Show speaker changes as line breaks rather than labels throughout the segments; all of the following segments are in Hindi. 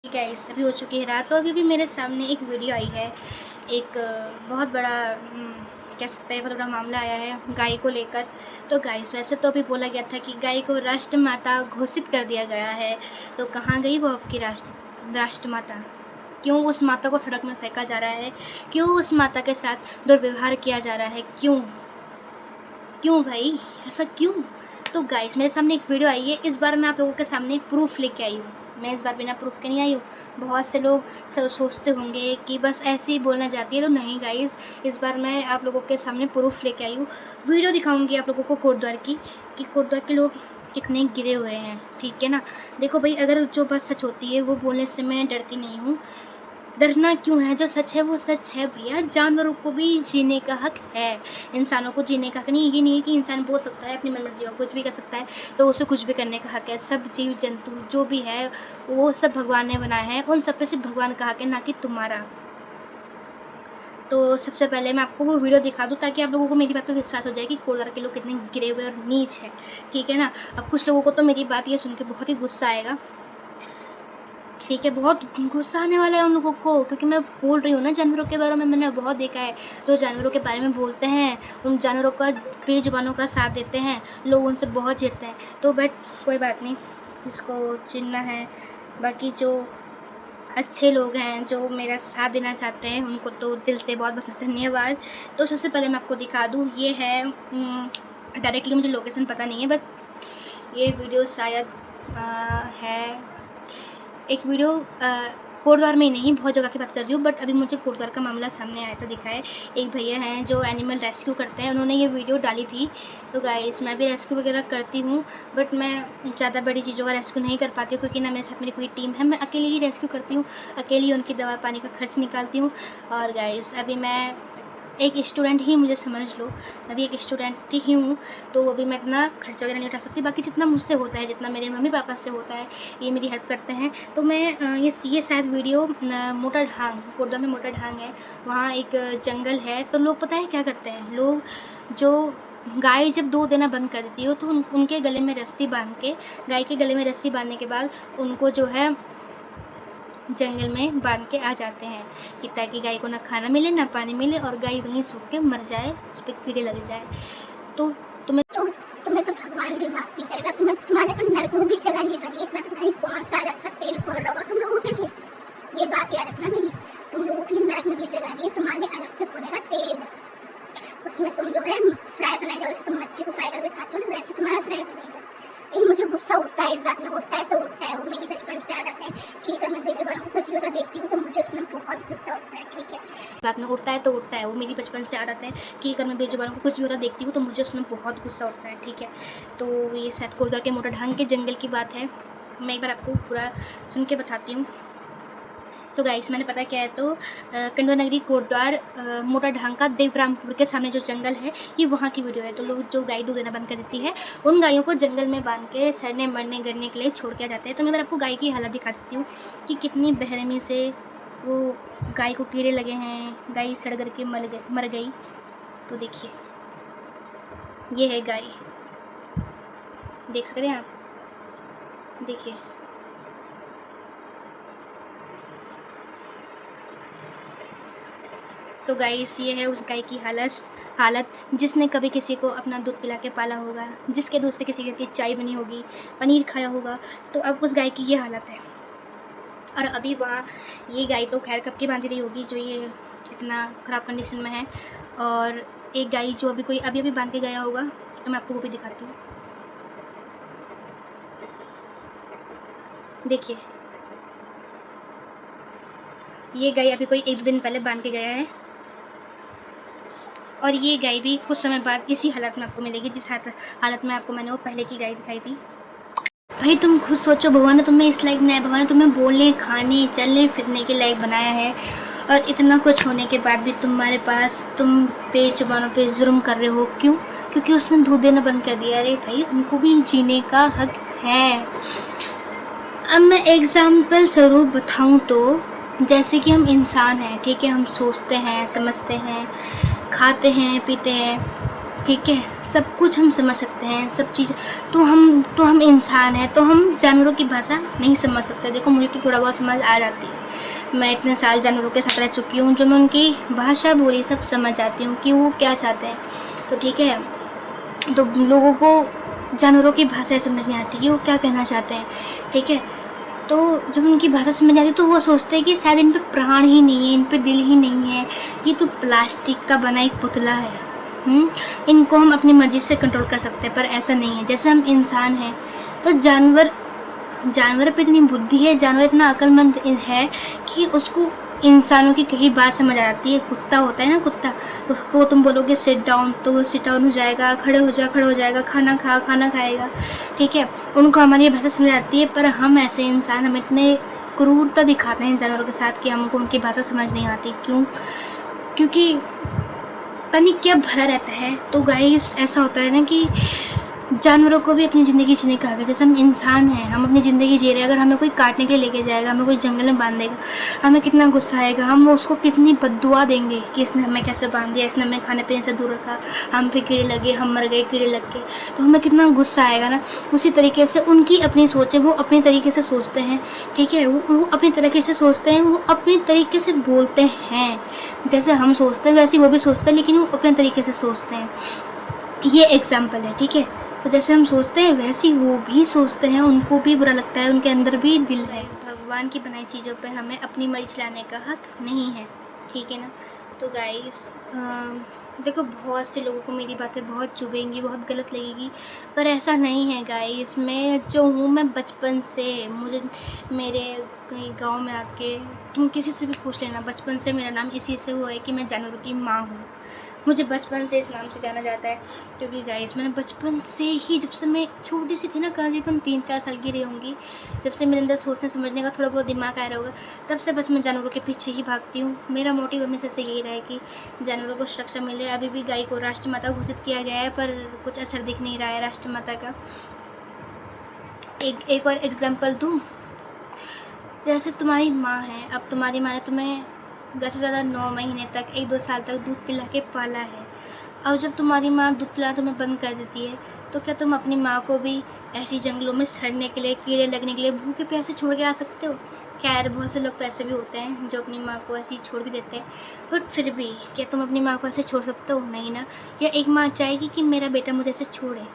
गाइस अभी हो चुकी है रात। तो अभी भी मेरे सामने एक वीडियो आई है। एक बहुत बड़ा कह सकते हैं बहुत बड़ा मामला आया है गाय को लेकर। तो गाइस वैसे तो अभी बोला गया था कि गाय को राष्ट्र माता घोषित कर दिया गया है। तो कहाँ गई वो आपकी राष्ट्र माता? क्यों उस माता को सड़क में फेंका जा रहा है? क्यों उस माता के साथ दुर्व्यवहार किया जा रहा है? क्यों भाई, ऐसा क्यों? तो गाइस मेरे सामने एक वीडियो आई है। इस बार मैं आप लोगों के सामने प्रूफ लेके आई हूँ। मैं इस बार बिना प्रूफ के नहीं आई हूँ। बहुत से लोग सब सोचते होंगे कि बस ऐसे ही बोलना चाहती है, तो नहीं गाइस, इस बार मैं आप लोगों के सामने प्रूफ लेके आई हूँ। वीडियो दिखाऊंगी आप लोगों को कोटद्वार की, कि कोटद्वार के लोग कितने गिरे हुए हैं। ठीक है ना। देखो भाई, अगर जो बात सच होती है वो बोलने से मैं डरती नहीं हूँ। डरना क्यों है? जो सच है वो सच है भैया। जानवरों को भी जीने का हक है, इंसानों को जीने का हक नहीं। ये नहीं है कि इंसान बोल सकता है अपनी मनमर्जी का कुछ भी कर सकता है, तो उसे कुछ भी करने का हक है। सब जीव जंतु जो भी है वो सब भगवान ने बनाए हैं, उन सब पे सिर्फ भगवान का हक है, ना कि तुम्हारा। तो सबसे पहले मैं आपको वो वीडियो दिखा दूँ ताकि आप लोगों को मेरी बात पर विश्वास हो जाए कि कोटद्वार के लोग कितने गिरे हुए और नीच है। ठीक है ना। अब कुछ लोगों को तो मेरी बात ये सुन के बहुत ही गुस्सा आएगा। ठीक है, बहुत गुस्सा आने वाला है उन लोगों को, क्योंकि मैं बोल रही हूँ ना जानवरों के बारे में। मैंने बहुत देखा है, जो जानवरों के बारे में बोलते हैं, उन जानवरों का बेजुबानों का साथ देते हैं, लोग उनसे बहुत चिढ़ते हैं। तो बट कोई बात नहीं, इसको चिढ़ना है। बाकी जो अच्छे लोग हैं जो मेरा साथ देना चाहते हैं, उनको तो दिल से बहुत बहुत धन्यवाद। तो सबसे पहले मैं आपको दिखा दूँ, ये है डायरेक्टली मुझे लोकेशन पता नहीं है, बट ये वीडियो शायद है एक वीडियो कोटद्वार में ही नहीं, बहुत जगह की बात कर रही हूँ, बट अभी मुझे कोटद्वार का मामला सामने आया था, दिखा है। एक भैया हैं जो एनिमल रेस्क्यू करते हैं, उन्होंने ये वीडियो डाली थी। तो गाइस मैं भी रेस्क्यू वगैरह करती हूँ, बट मैं ज़्यादा बड़ी चीज़ों का रेस्क्यू नहीं कर पाती हूँ, क्योंकि ना मेरे साथ मेरी कोई टीम है। मैं अकेले ही रेस्क्यू करती हूँ, अकेले ही उनकी दवा पानी का खर्च निकालती हूँ। और गाइस अभी मैं एक स्टूडेंट ही मुझे समझ लो, मैं भी एक स्टूडेंट ही हूँ। तो अभी मैं इतना खर्चा वगैरह नहीं उठा सकती। बाकी जितना मुझसे होता है, जितना मेरे मम्मी पापा से होता है, ये मेरी हेल्प करते हैं। तो मैं ये शायद वीडियो मोटा ढांग, कोटद्वार में मोटा ढांग है, वहाँ एक जंगल है। तो लोग पता है क्या करते हैं, लोग जो गाय जब दूध देना बंद कर देती हो तो उनके गले में रस्सी बांध के, गाय के गले में रस्सी बांधने के बाद उनको जो है जंगल में बांध के आ जाते हैं, कि ताकि गाय को ना खाना मिले ना पानी मिले, और गाय वहीं सूख के मर जाए, उस पर कीड़े लग जाए। तो तुम्हें तो भगवान भी माफ नहीं करेगा। तुम्हारे तो नरक में भी जगह नहीं बनी। इतना तुम्हारी कौन सा अलग सा तेल खोल रहा होगा तुम लोगों के लिए, ये बात याद रखना मेरी। तुम लोगों के लिए नरक में भी जगह नहीं है, तुम्हारे अलग से खोलेगा तेल, उसमें तुम जो है फ्राई बनाएगा। जैसे तुम मच्छी को फ्राई करके खाते हो ना, वैसे तुम्हारा फ्राई बनेगा। लेकिन मुझे गुस्सा उठता है इस बात में, उठता है तो उठता है, वो मेरी बचपन से आदत है कि अगर मैं बेजुबान को कुछ भी होता देखती हूँ तो मुझे उसमें बहुत गुस्सा उठता है। ठीक है, बात में उठता है तो उठता है, वो मेरी बचपन से आदत है कि अगर मैं बेजुबान को कुछ भी होता देखती हूँ तो मुझे उसमें बहुत गुस्सा उठता है। ठीक है, तो ये शायद कोटद्वार के मोटा ढांग के जंगल की बात है। मैं एक बार आपको पूरा सुन के बताती हूँ। तो गाइस मैंने पता क्या है, तो कंडवा नगरी कोटद्वार मोटा ढांग का देवरामपुर के सामने जो जंगल है, ये वहाँ की वीडियो है। तो लोग जो गाय दूध देना बंद कर देती है, उन गायों को जंगल में बांध के सड़ने मरने गिरने के लिए छोड़ के जाते हैं। तो मैं आपको गाय की हालत दिखा देती हूँ कि कितनी बेरहमी से वो गाय को कीड़े लगे हैं, गाय सड़ कर के मर गई। तो देखिए, ये है गाय, देख सकते हैं आप, देखिए। तो गाइस ये है उस गाय की हालत जिसने कभी किसी को अपना दूध पिला के पाला होगा, जिसके दूध से किसी घर की चाय बनी होगी, पनीर खाया होगा। तो अब उस गाय की ये हालत है। और अभी वहाँ ये गाय तो खैर कब की बांधी रही होगी, जो ये इतना ख़राब कंडीशन में है। और एक गाय जो अभी कोई अभी बांध के गया होगा, तो मैं आपको वो भी दिखाती हूँ। देखिए, ये गाय अभी कोई 1-2 दिन पहले बांध के गया है, और ये गाय भी कुछ समय बाद इसी हालत में आपको मिलेगी, जिस हालत में आपको मैंने वो पहले की गाय दिखाई थी। भाई तुम खुद सोचो, भगवान ने तुम्हें इस लायक बनाया, भगवान ने तुम्हें बोलने खाने चलने फिरने के लायक बनाया है, और इतना कुछ होने के बाद भी तुम्हारे पास तुम बेजुबानों पे जुर्म कर रहे हो। क्यों? क्योंकि उसने दूध देना बंद कर दिया। अरे भाई, उनको भी जीने का हक है। अब मैं एग्जाम्पल स्वरूप बताऊँ तो, जैसे कि हम इंसान हैं, ठीक है, हम सोचते हैं, समझते हैं, खाते हैं, पीते हैं, ठीक है, सब कुछ हम समझ सकते हैं, सब चीज़। तो हम इंसान हैं, तो हम जानवरों की भाषा नहीं समझ सकते। देखो मुझे तो थोड़ा बहुत समझ आ जाती है, मैं इतने साल जानवरों के साथ रह चुकी हूँ, जो मैं उनकी भाषा बोली सब समझ जाती हूँ कि वो क्या चाहते हैं। तो ठीक है, तो लोगों को जानवरों की भाषा समझ नहीं आती कि वो क्या कहना चाहते हैं। ठीक है, तो जब उनकी भाषा समझ नहीं आती तो वो सोचते हैं कि शायद इन पे प्राण ही नहीं है, इन पे दिल ही नहीं है, ये तो प्लास्टिक का बना एक पुतला है। इनको हम अपनी मर्ज़ी से कंट्रोल कर सकते हैं, पर ऐसा नहीं है। जैसे हम इंसान हैं, तो जानवर पे इतनी बुद्धि है, जानवर इतना अक्लमंद है कि उसको इंसानों की कहीं बात समझ आ जाती है। कुत्ता होता है ना, कुत्ता, उसको तुम बोलोगे सिट डाउन तो वो सिट डाउन हो जाएगा, खड़े हो जाएगा, खाना खाएगा। ठीक है, उनको हमारी भाषा समझ आती है। पर हम ऐसे इंसान, हम इतने क्रूरता दिखाते हैं जानवरों के साथ कि हमको उनकी भाषा समझ नहीं आती। क्यों? क्योंकि पता नहीं क्या भरा रहता है। तो गाइस ऐसा होता है ना कि जानवरों को भी अपनी ज़िंदगी जीने का हक है। जैसे हम इंसान हैं, हम अपनी ज़िंदगी जी रहे हैं, अगर हमें कोई काटने के लिए लेके जाएगा, हमें कोई जंगल में बांध देगा, हमें कितना गुस्सा आएगा, हम उसको कितनी बद्दुआ देंगे कि इसने हमें कैसे बांध दिया, इसने हमें खाने पीने से दूर रखा, हम पे कीड़े लगे, हम मर गए कीड़े लग के, तो हमें कितना गुस्सा आएगा ना। उसी तरीके से उनकी अपनी सोच है, वो अपनी तरीके से सोचते हैं। ठीक है, वो अपनी तरीके से सोचते हैं, वो अपनी तरीके से बोलते हैं। जैसे हम सोचते हैं वैसे वो भी सोचते हैं, लेकिन वो अपने तरीके से सोचते हैं। ये एग्जाम्पल है। ठीक है, तो जैसे हम सोचते हैं वैसे ही वो भी सोचते हैं, उनको भी बुरा लगता है, उनके अंदर भी दिल है। इस भगवान की बनाई चीज़ों पे हमें अपनी मर्जी चलाने का हक नहीं है। ठीक है ना। तो गाइस देखो, बहुत से लोगों को मेरी बातें बहुत चुभेंगी, बहुत गलत लगेगी, पर ऐसा नहीं है गाइस। मैं जो हूँ, मैं बचपन से, मुझे मेरे कहीं गांव में आके तुम किसी से भी पूछ लेना, बचपन से मेरा नाम इसी से हुआ है कि मैं जानवरों की माँ हूँ। मुझे बचपन से इस नाम से जाना जाता है, क्योंकि गाइस मैंने बचपन से ही, जब से मैं छोटी सी थी ना, करीबन 3-4 साल की रही होंगी, जब से मेरे अंदर सोचने समझने का थोड़ा बहुत दिमाग आया होगा, तब से बस मैं जानवरों के पीछे ही भागती हूँ। मेरा मोटिव हमेशा से यही रहा है कि जानवरों को सुरक्षा मिले। अभी भी गाय को राष्ट्रमाता घोषित किया गया है, पर कुछ असर दिख नहीं रहा है राष्ट्रमाता का। एक और एग्जाम्पल दूँ, जैसे तुम्हारी माँ है, अब तुम्हारी माँ ने तुम्हें ज़्यादा से ज़्यादा 9 महीने तक, 1-2 साल तक दूध पिला के पाला है। और जब तुम्हारी माँ दूध पिलाना तुम्हें बंद कर देती है, तो क्या तुम अपनी माँ को भी ऐसी जंगलों में सड़ने के लिए, कीड़े लगने के लिए भूखे प्यासे छोड़ के आ सकते हो? खैर, बहुत से लोग तो ऐसे भी होते हैं जो अपनी माँ को ऐसे ही छोड़ भी देते हैं, बट फिर भी क्या तुम अपनी माँ को ऐसे छोड़ सकते हो? नहीं ना। या एक माँ चाहेगी कि मेरा बेटा मुझे ऐसे छोड़े?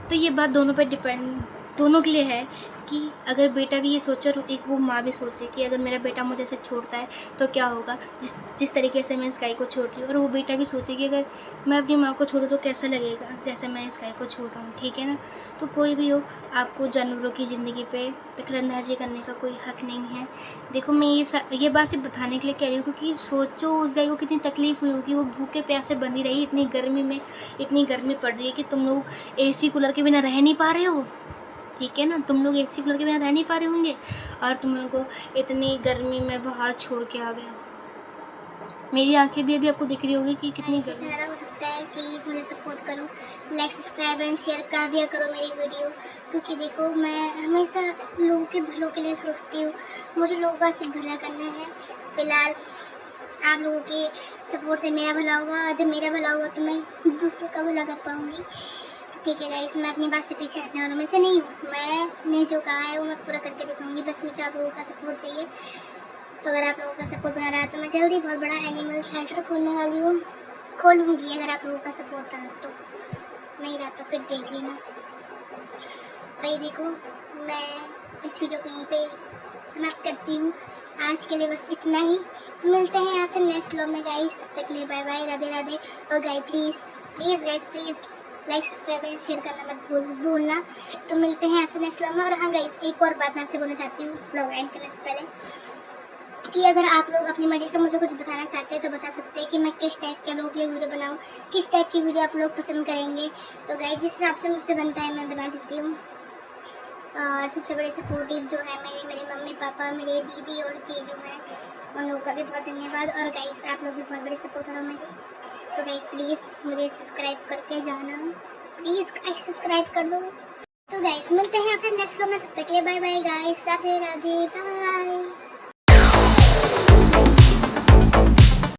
तो ये बात दोनों पे डिपेंड, दोनों के लिए है कि अगर बेटा भी ये सोचे और एक वो माँ भी सोचे कि अगर मेरा बेटा मुझे ऐसे छोड़ता है तो क्या होगा, जिस तरीके से मैं इस गाय को छोड़ रही हूँ। और वो बेटा भी सोचे कि अगर मैं अपनी माँ को छोड़ूँ तो कैसा लगेगा, जैसे मैं इस गाय को छोड़ रहा हूँ। ठीक है ना। तो कोई भी हो, आपको जानवरों की ज़िंदगी पे दखलंदाजी करने का कोई हक नहीं है। देखो, मैं ये बात सिर्फ बताने के लिए कह रही हूँ, क्योंकि सोचो उस गाय को कितनी तकलीफ़ हुई होगी, वो भूखे प्यासे बंधी रही इतनी गर्मी में। इतनी गर्मी पड़ रही है कि तुम लोग एसी कूलर के बिना रह नहीं पा रहे हो। ठीक है ना, तुम लोग एसी कूलर के बिना रह नहीं पा रहे होंगे, और तुम लोगों को इतनी गर्मी में बाहर छोड़ के आ गए। मेरी आंखें भी अभी आपको दिख रही होगी कि कितनी गर्मी
हो सकता है। प्लीज़ मुझे सपोर्ट करो, लाइक सब्सक्राइब एंड शेयर कर दिया करो मेरी वीडियो, क्योंकि देखो मैं हमेशा लोगों के भलों के लिए सोचती हूँ। मुझे लोगों का सिर्फ भला करना है। फिलहाल आप लोगों के सपोर्ट से मेरा भला होगा, और जब मेरा भला होगा तो मैं दूसरों का भला कर पाऊँगी। ठीक है गाइस, मैं अपनी बात से पीछे हटने वालों में से नहीं हूँ। मैंने जो कहा है वो मैं पूरा करके दिखाऊंगी, बस मुझे आप लोगों का सपोर्ट चाहिए। तो अगर आप लोगों का सपोर्ट बना रहा है तो मैं जल्दी बहुत बड़ा एनिमल शेल्टर खोलने वाली हूँ, खोलूँगी। अगर आप लोगों का सपोर्ट रहा तो, नहीं रहा तो फिर देख लेना। भाई देखो, मैं इस वीडियो को यहीं पे समाप्त करती हूँ। आज के लिए बस इतना ही। तो मिलते हैं आपसे नेक्स्ट व्लॉग में गाइस, तब तक के लिए बाय बाय, राधे राधे। और guys please guys please like subscribe and share करना मत भूलना। तो मिलते हैं आपसे नेक्स्ट व्लॉग में। और हाँ गाइस, एक और बात मैं आपसे बोलना चाहती हूँ व्लॉग एंड करने से पहले, कि अगर आप लोग अपनी मर्ज़ी से मुझे कुछ बताना चाहते हैं तो बता सकते हैं कि मैं किस टाइप के लोग के लिए वीडियो बनाऊँ, किस टाइप की वीडियो आप लोग पसंद करेंगे। तो गाइस, जिस हिसाब से मुझसे बनता है मैं बना देती हूँ। और सबसे बड़े सपोर्टिव जो है मेरे मम्मी पापा, मेरे दीदी और जी जो है, उन लोगों का भी बहुत धन्यवाद। और गाइस, आप लोग भी बहुत बड़े सपोर्टर हो मेरे। तो गाइस प्लीज़ मुझे सब्सक्राइब करके जाना, प्लीज़ गाइस सब्सक्राइब कर दो। तो गाइस मिलते हैं अपने नेक्स्ट व्लॉग में, तब तक के लिए bye bye guys, Radhe Radhe bye.